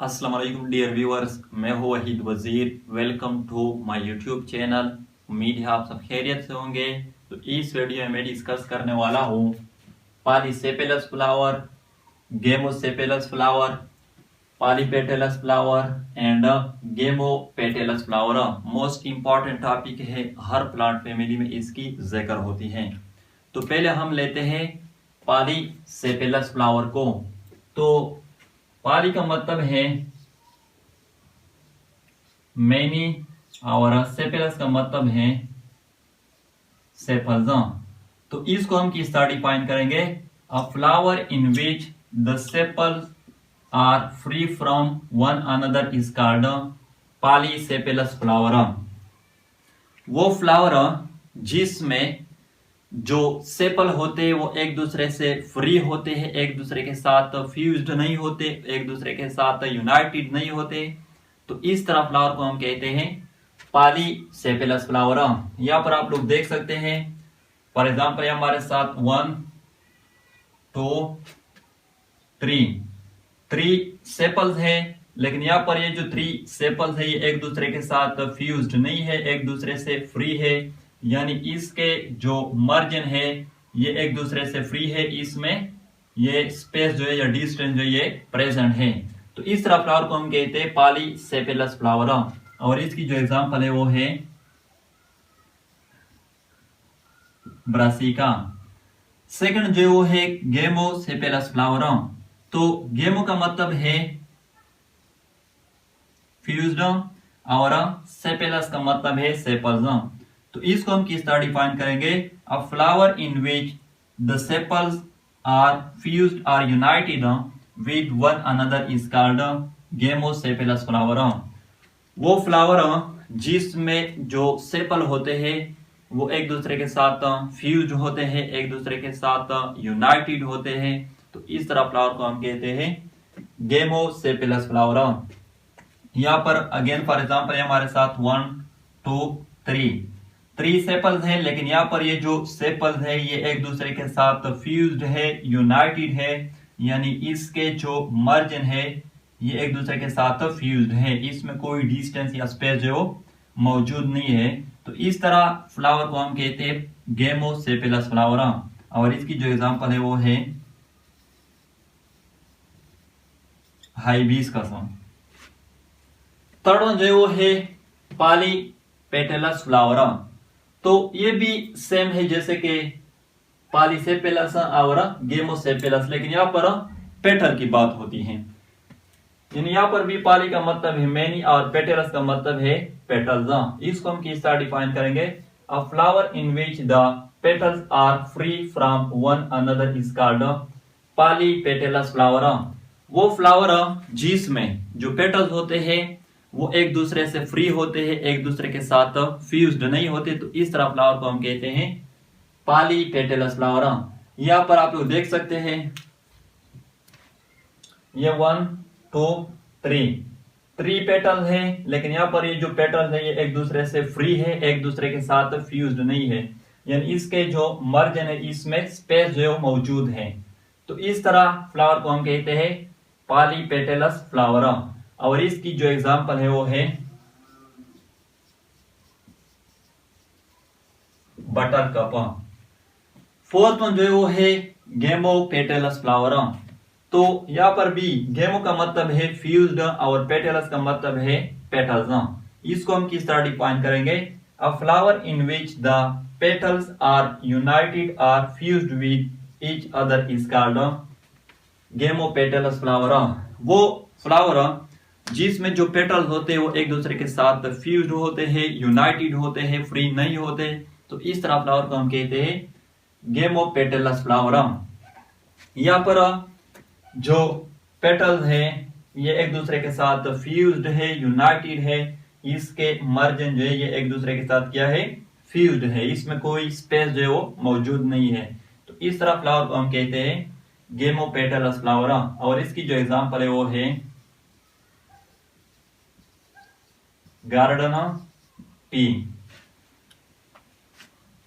अस्सलाम वालेकुम dear viewers, मैं हूँ Waheed Wazir. Welcome to my YouTube channel. उम्मीद है आप सब खैरियत से होंगे। तो इस वीडियो में मैं डिस्कस करने वाला हूँ polysepalous flower, gamosepalous flower, polypetalous flower and gamopetalous flower. Most important topic है, हर प्लांट फैमिली में इसकी जिक्र होती है। तो पहले हम लेते हैं पॉलीसेपेलस फ्लावर को। तो पॉली का मतलब है मैनी और सेपेलस का मतलब है सेपल्स। तो इसको हम किस तरह डिफाइन करेंगे? A flower in which the sepals are free from one another is called polysepalous flower. वो फ्लावर जिसमें जो सेपल होते हैं वो एक दूसरे से फ्री होते हैं, एक दूसरे के साथ फ्यूज्ड नहीं होते, एक दूसरे के साथ यूनाइटेड नहीं होते। तो इस तरह फ्लावर को हम कहते हैं पॉलीसेपेलस फ्लावर। यहाँ पर आप लोग देख सकते हैं, फॉर एग्जाम्पल हमारे साथ 1 2 3 सेपल्स है, लेकिन यहाँ पर ये जो 3 सेपल्स है ये एक दूसरे के साथ फ्यूज्ड नहीं है, एक दूसरे से फ्री है। यानी इसके जो मार्जिन है ये एक दूसरे से फ्री है, इसमें ये स्पेस जो है या डिस्टेंस जो ये प्रेजेंट है। तो इस तरह फ्लावर को हम कहते हैं पॉलीसेपेलस फ्लावर। और इसकी जो एग्जांपल है वो है ब्रासिका। सेकंड जो वो है गेमोसेपेलस फ्लावर। तो गेमो का मतलब है फ्यूज्ड और सेपेलस का मतलब है सेपल्स। तो इसको हम किस तरह डिफाइन करेंगे? A flower in which the sepals are fused are united with one another is called gamosepalous flower. वो फ्लावर जिसमें जो सेपल होते हैं वो एक दूसरे के साथ फ्यूज होते हैं, एक दूसरे के साथ यूनाइटेड होते हैं। तो इस तरह फ्लावर को हम कहते हैं गेमोसेपेलस फ्लावर। यहाँ पर अगेन फॉर एग्जांपल हमारे साथ 1 2 3 सेपल्स हैं, लेकिन यहाँ पर ये जो सेपल्स है ये एक दूसरे के साथ फ्यूज्ड है, यूनाइटेड है। यानी इसके जो मार्जिन है ये एक दूसरे के साथ फ्यूज्ड है, इसमें कोई डिस्टेंस या स्पेस जो मौजूद नहीं है। तो इस तरह फ्लावर को हम कहते हैं गेमोसेपेलस फ्लावर। और इसकी जो एग्जांपल है वो है हाइबिस्कस। थर्ड वन जो है वो है पॉलीपेटेलस फ्लावर। तो ये भी सेम है जैसे कि पॉलीसेपेलस और गेमोसेपेलस, लेकिन यहाँ पर पेटल की बात होती है। यानी यहाँ पर भी पॉली का मतलब है मैनी और पेटेलस का मतलब है पेटल्स। इसको हम किस तरह डिफाइन करेंगे? A flower in which the petals are free from one another is called polypetalous flower. वो फ्लावर जिसमें जो पेटल्स होते हैं वो एक दूसरे से फ्री होते हैं, एक दूसरे के साथ फ्यूज्ड नहीं होते। तो इस तरह फ्लावर को हम कहते हैं पॉलीपेटेलस फ्लावर। यहाँ पर आप लोग देख सकते हैं ये 1 2 3 पेटल्स है, लेकिन यहाँ पर ये जो पेटल्स है ये एक दूसरे से फ्री है, एक दूसरे के साथ फ्यूज्ड नहीं है। यानी इसके जो मार्जिन है इसमें स्पेस जो मौजूद है। तो इस तरह फ्लावर को हम कहते हैं पॉलीपेटेलस फ्लावर। और इसकी जो एग्जांपल है वो है बटर कप। फोर्थ वन जो है वो है गेमोपेटेलस फ्लावर। तो यहाँ पर भी गेमो का मतलब है फ्यूज्ड और पेटेलस का मतलब है पेटल्स। इसको हम किस तरह डिफाइन करेंगे? A flower in which the petals are united are fused with each other is called gamopetalous flower. वो फ्लावर जिसमें जो पेटल्स होते हैं वो एक दूसरे के साथ फ्यूज्ड होते हैं, यूनाइटेड होते हैं, फ्री नहीं होते। तो इस तरह फ्लावर को हम कहते हैं गेमोपेटेलस फ्लावर। यहाँ पर जो पेटल्स है ये एक दूसरे के साथ फ्यूज्ड है, यूनाइटेड है, इसके मार्जिन जो है ये एक दूसरे के साथ क्या है? फ्यूज्ड है, इसमें कोई स्पेस जो है वो मौजूद नहीं है। तो इस तरह फ्लावर को हम कहते हैं गेमोपेटेलस फ्लावर। और इसकी जो एग्जांपल है वो है गार्डन पी।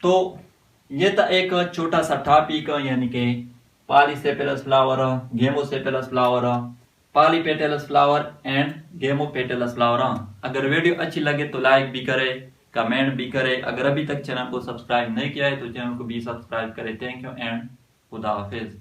तो ये था एक छोटा सा टॉपिक, यानी कि polysepalous flower, gamosepalous flower, polypetalous flower and gamopetalous flower. अगर वीडियो अच्छी लगे तो लाइक भी करे, कमेंट भी करे। अगर अभी तक चैनल को सब्सक्राइब नहीं किया है तो चैनल को भी सब्सक्राइब करें। थैंक यू एंड खुदा हाफिज।